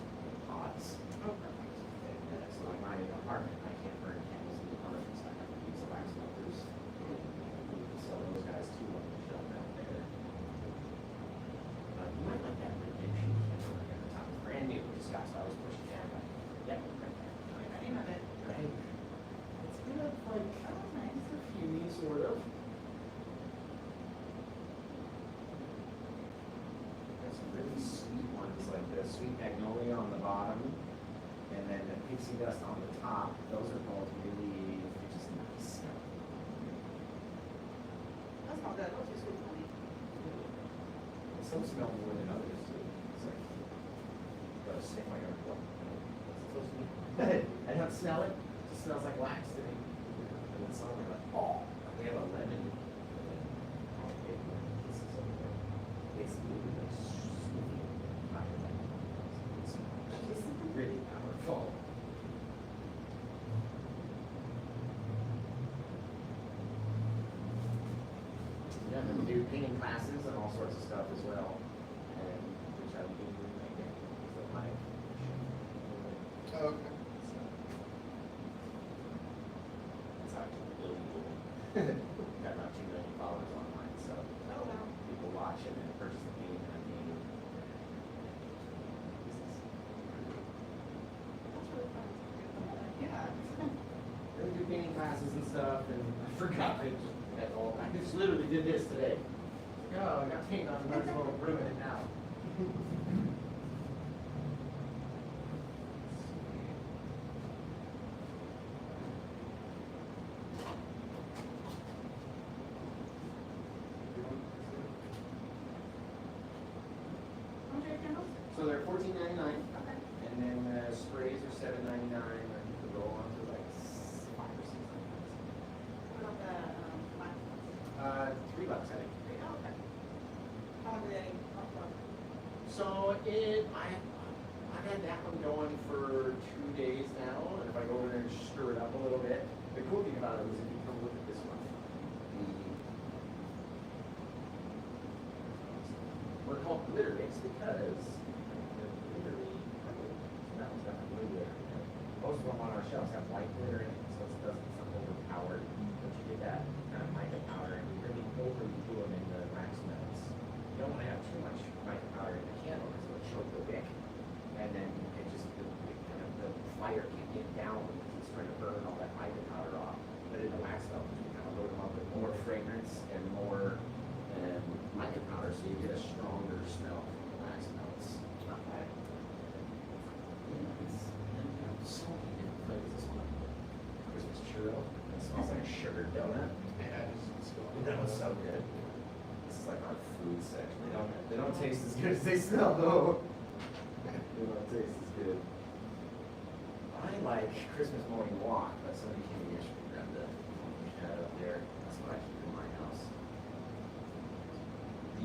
Speaker 1: pods.
Speaker 2: Oh, perfect.
Speaker 1: And so like my apartment, I can't burn candles in the apartment, so I have to use the wax melters. So those guys too on the shelf out there. You might like that redemption candle right at the top. It's brand new, just got, so I was pushing down. But yep, right there.
Speaker 2: Like the name of it.
Speaker 1: Right. It's kind of like,
Speaker 2: Oh, nice.
Speaker 1: perfumey, sort of. There's some really sweet ones, like the sweet magnolia on the bottom, and then the pixie dust on the top. Those are both really just nice.
Speaker 2: That smells good. What's your sweet honey?
Speaker 1: Some smell more than others too. It's like, gotta sniff my own blood. What's it supposed to be? I don't smell it. It just smells like wax to me. And then some are like, oh, we have a lemon. It's really powerful. Yeah, and we do painting classes and all sorts of stuff as well. And we try to do like live.
Speaker 3: Oh, okay.
Speaker 1: That's how I keep it really cool. Got about 2 million followers online, so
Speaker 2: Oh, wow.
Speaker 1: people watch and then purchase the painting and I paint it.
Speaker 2: That's really fun.
Speaker 1: Yeah. Then we do painting classes and stuff, and I forgot I just literally did this today. Oh, I got paint on it, might as well ruin it now.
Speaker 2: How much are your candles?
Speaker 1: So they're $14.99,
Speaker 2: Okay.
Speaker 1: and then sprays are $7.99. I think the roll-ons are like $5 or $6.
Speaker 2: What about the black ones?
Speaker 1: $3, I think.
Speaker 2: Oh, okay. How long do they?
Speaker 1: glitter mix because the glittery smells got the blue glitter in it. Most of them on our shelves have white glitter in it, so it doesn't sound overpowered. But you get that kind of mica powder, and you really overly do them in the wax melts. You don't want to have too much mica powder in the candle because it'll choke the wick, and then it just the fire can't get down because it's trying to burn all that mica powder off. But in the wax melt, you kind of load them up with more fragrance and more mica powder, so you get a stronger smell from the wax melts. Not bad. So many different flavors. This one, Christmas churro. It smells like a sugar donut.
Speaker 3: Yeah, it's going.
Speaker 1: That was so good. This is like our food section. They don't taste as good as they smell though. They don't taste as good. I like Christmas morning walk, but somebody came in yesterday and grabbed the pad up there. That's what I keep in my house.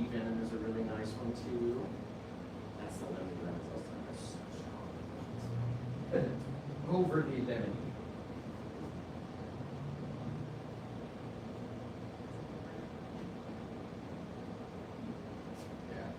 Speaker 1: Venom is a really nice one too. That's the lemon also. That's so strong. Overly lemony. Yeah.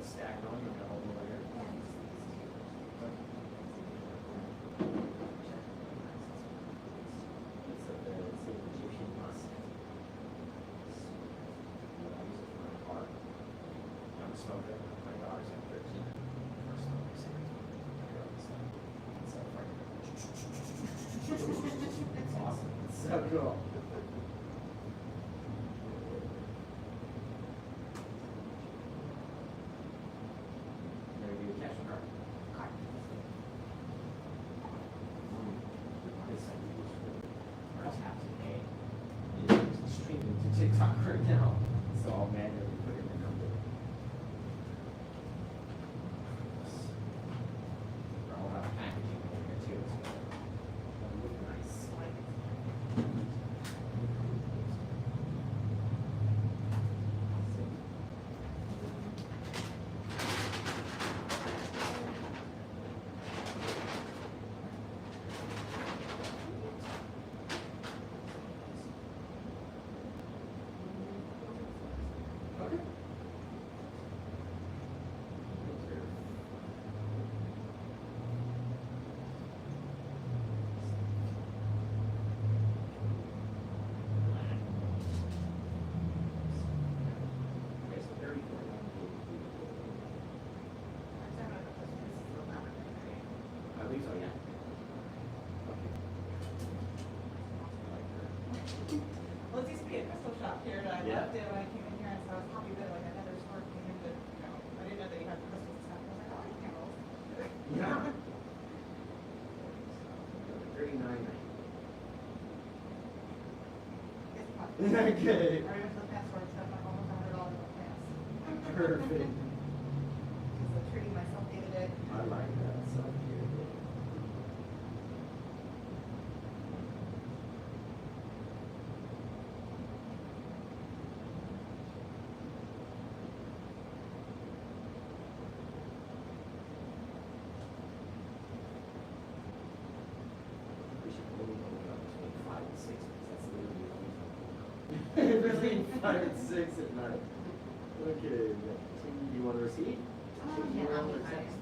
Speaker 1: Stack on, you can hold them over here. It's an Egyptian musk. I use it for my car. I'm a smoker. My daughter's at 13. First smoking cigarettes. It's awesome. It's so cool. TikTok right now, so I'll manually put in the number. I'll have packaging in here too, so it'll look nice. I believe so, yeah.
Speaker 2: Well, it used to be a crystal shop here, and I
Speaker 1: Yeah.
Speaker 2: loved it when I came in here, and so I was probably there like another store came in, but, you know, I didn't know that you had crystals and stuff. I was like, oh, I like candles.
Speaker 1: Yeah. 39.
Speaker 2: It's fun.
Speaker 1: Okay.
Speaker 2: I remember the password, so I'm almost $100 on pass.
Speaker 1: Perfect.
Speaker 2: Because I'm treating myself day to day.
Speaker 1: I like that. So beautiful. We should really open up between 5 and 6 because that's literally the only time. Between 5 and 6 at night. Okay. Do you want to receipt?
Speaker 2: Yeah,
Speaker 1: Email
Speaker 2: I'll
Speaker 1: or
Speaker 2: be fine.
Speaker 1: text?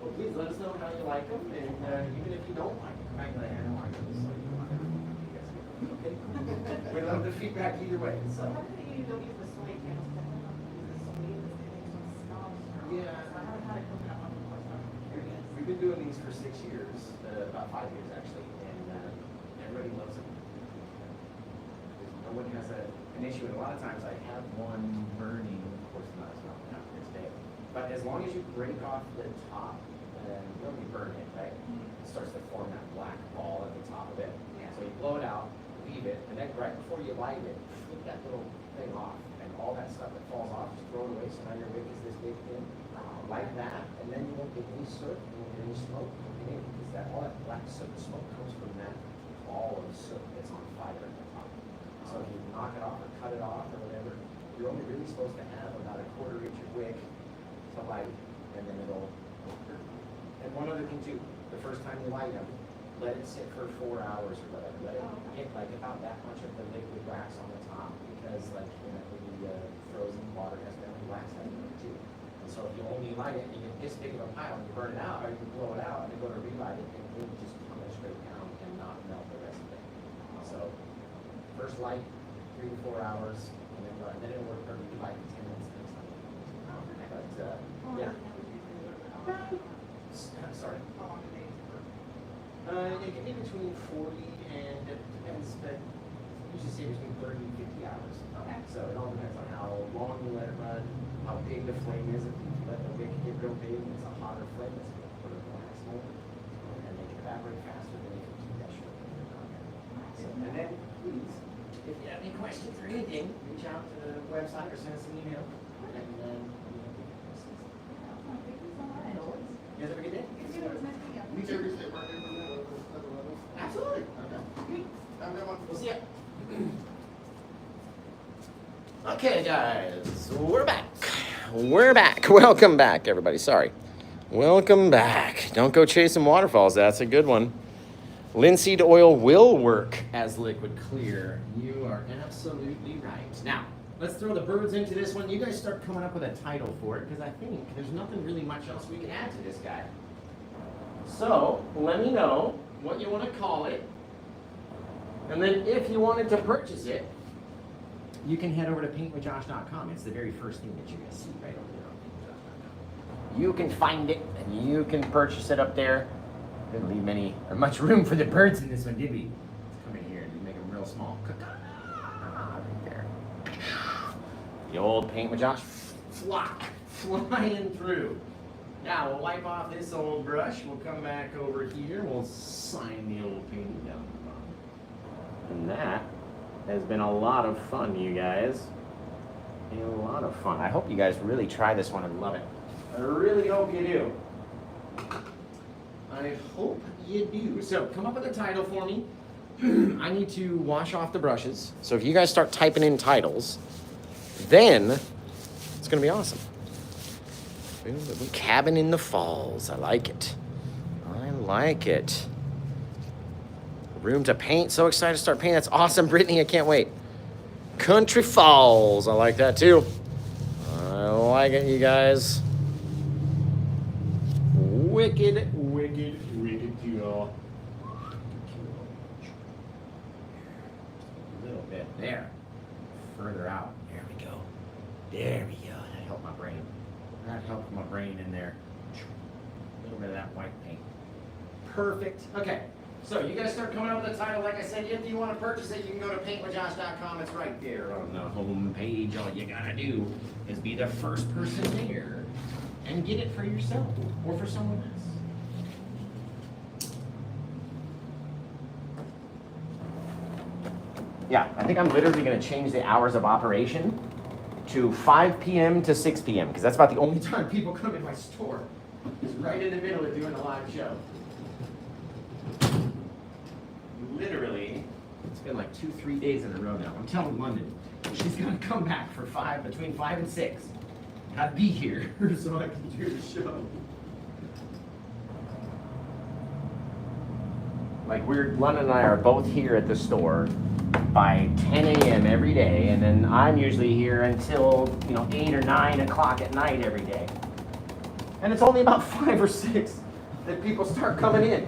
Speaker 1: Well, please let us know how you like them, and even if you don't like them, come back and let Hannah like them, so you want you guys get them, okay? We love the feedback either way,
Speaker 2: So
Speaker 1: so.
Speaker 2: how do you don't use the soy candles? I don't know if you use the soy, this thing smells.
Speaker 1: Yeah.
Speaker 2: So I haven't had it cooked up on the course, so I'm curious.
Speaker 1: We've been doing these for 6 years, about 5 years actually, and everybody loves them. No one has an issue, and a lot of times I have one burning, of course not as well now today, but as long as you break off the top, you don't burn it, right? It starts to form that black ball at the top of it.
Speaker 2: Yeah.
Speaker 1: So you blow it out, leave it, and then right before you light it, flip that little thing off, and all that stuff that falls off, just throw it away, so now your wick is this big thing. Like that, and then you won't get any soot, you won't get any smoke, because that all that black soot smoke comes from that ball of soot that's on fire at the top. So if you knock it off or cut it off or whatever, you're only really supposed to have about a 1/4 inch of wick to light, and then it'll. And one other thing too, the first time you light them, let it sit for 4 hours or whatever. Let it get like about that much of the liquid wax on the top, because like the frozen water has been wax that too. And so if you only light it and you get this big of a pile and you burn it out, or you blow it out and you go to relight it, it will just come straight down and not melt the rest of it. So first light, 3 to 4 hours, and then burn. Then it'll work for relight in 10 minutes next time. But yeah. Sorry.
Speaker 2: How long do they work?
Speaker 1: It can be between 40 and it depends, but usually say between 30 and 50 hours.
Speaker 2: Okay.
Speaker 1: So it all depends on how long you let it run, how big the flame is. If you let the wick get real big, it's a hotter flame, it's going to put it wax more and make it evaporate faster than if you keep that short. So, and then please, if you have any questions or anything, reach out to the website or send us an email. And then you guys have a good day.
Speaker 2: It's good, it was nice meeting you.
Speaker 3: You too, appreciate working with me.
Speaker 1: Absolutely.
Speaker 3: Okay. Have a good one.
Speaker 1: We'll see ya. Okay, guys, we're back. We're back. Welcome back, everybody. Sorry. Welcome back. Don't go chasing waterfalls. That's a good one. Linseed oil will work as liquid clear. You are absolutely right. Now, let's throw the birds into this one. You guys start coming up with a title for it, because I think there's nothing really much else we can add to this guy. So, let me know what you want to call it. And then if you wanted to purchase it, you can head over to paintwithjosh.com. It's the very first thing that you're going to see right over there on paintwithjosh.com. You can find it and you can purchase it up there. Didn't leave much room for the birds in this one, did we? Let's come in here and make them real small. Right there. The old Paint with Josh flying through. Now we'll wipe off this old brush. We'll come back over here. We'll sign the old painting down the bottom. And that has been a lot of fun, you guys. A lot of fun. I hope you guys really try this one and love it. I really hope you do. I hope you do. So come up with a title for me. I need to wash off the brushes. So if you guys start typing in titles, then it's going to be awesome. Cabin in the Falls. I like it. I like it. Room to paint. So excited to start painting. That's awesome, Brittany. I can't wait. Country Falls. I like that too. I like it, you guys. Wicked, wicked, wicked cool. A little bit there. Further out. There we go. There we go. That helped my brain. That helped my brain in there. A little bit of that white paint. Perfect. Okay. So you guys start coming up with a title. Like I said, if you want to purchase it, you can go to paintwithjosh.com. It's right there on the home page. All you gotta do is be the first person there and get it for yourself or for someone else. Yeah, I think I'm literally going to change the hours of operation to 5 p.m. to 6 p.m. because that's about the only time people come in my store. It's right in the middle of doing a live show. Literally, it's been like 2-3 days in a row now. I'm telling London, she's going to come back for between 5 and 6. Gotta be here so I can do the show. Like London and I are both here at the store by 10 a.m. every day, and then I'm usually here until 8 or 9 o'clock at night every day. And it's only about 5 or 6 that people start coming in.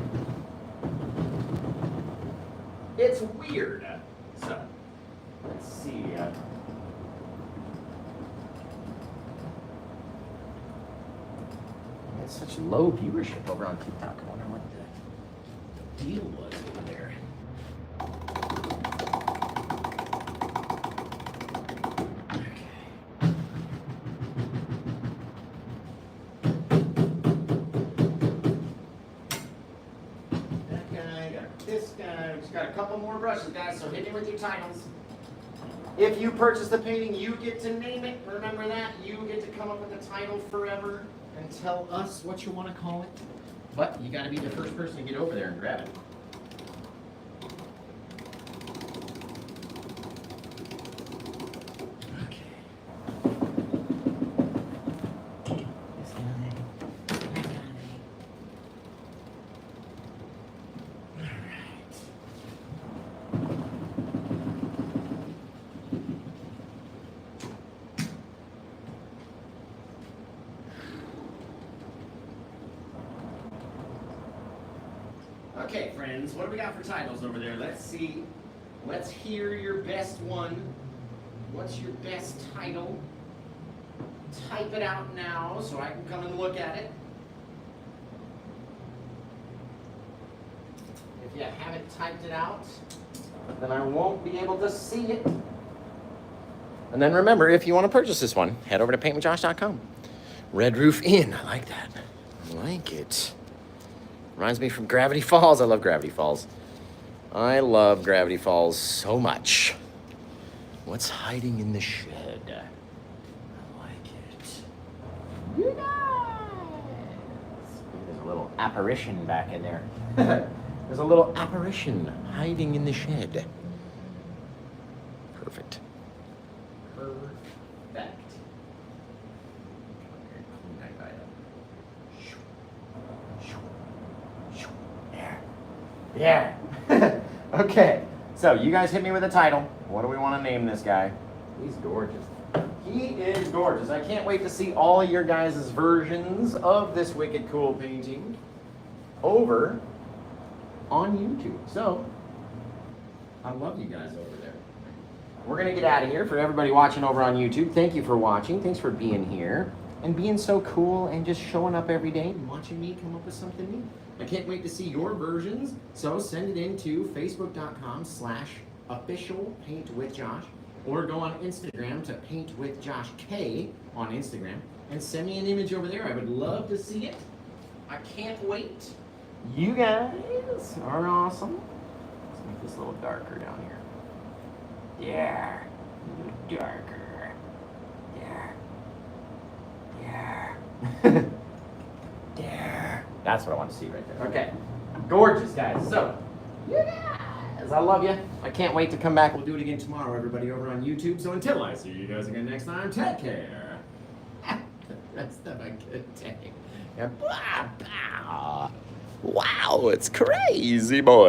Speaker 1: It's weird. So, let's see. It's such low viewership over on TikTok. I wonder what the deal was over there. That guy got this guy. Just got a couple more brushes, guys, so hit me with your titles. If you purchase the painting, you get to name it. Remember that? You get to come up with a title forever and tell us what you want to call it. But you got to be the first person to get over there and grab it. Okay, friends, what do we got for titles over there? Let's see. Let's hear your best one. What's your best title? Type it out now so I can come and look at it. If you haven't typed it out, then I won't be able to see it. And then remember, if you want to purchase this one, head over to paintwithjosh.com. Red Roof Inn. I like that. I like it. Reminds me from Gravity Falls. I love Gravity Falls. I love Gravity Falls so much. What's hiding in the shed? I like it. You guys! There's a little apparition back in there. There's a little apparition hiding in the shed. Perfect. Perfect. Yeah. Okay. So you guys hit me with a title. What do we want to name this guy? He's gorgeous. He is gorgeous. I can't wait to see all of your guys' versions of this wicked cool painting over on YouTube. So I love you guys over there. We're going to get out of here. For everybody watching over on YouTube, thank you for watching. Thanks for being here and being so cool and just showing up every day and watching me come up with something new. I can't wait to see your versions, so send it in to facebook.com/officialpaintwithjosh or go on Instagram to paintwithjoshk on Instagram and send me an image over there. I would love to see it. I can't wait. You guys are awesome. Let's make this a little darker down here. Yeah, a little darker. Yeah. There. That's what I want to see right there. Okay. Gorgeous, guys. So, you guys, I love you. I can't wait to come back. We'll do it again tomorrow, everybody over on YouTube. So until I see you guys again next time, take care. Rest of a good day. Wow, it's crazy, boy.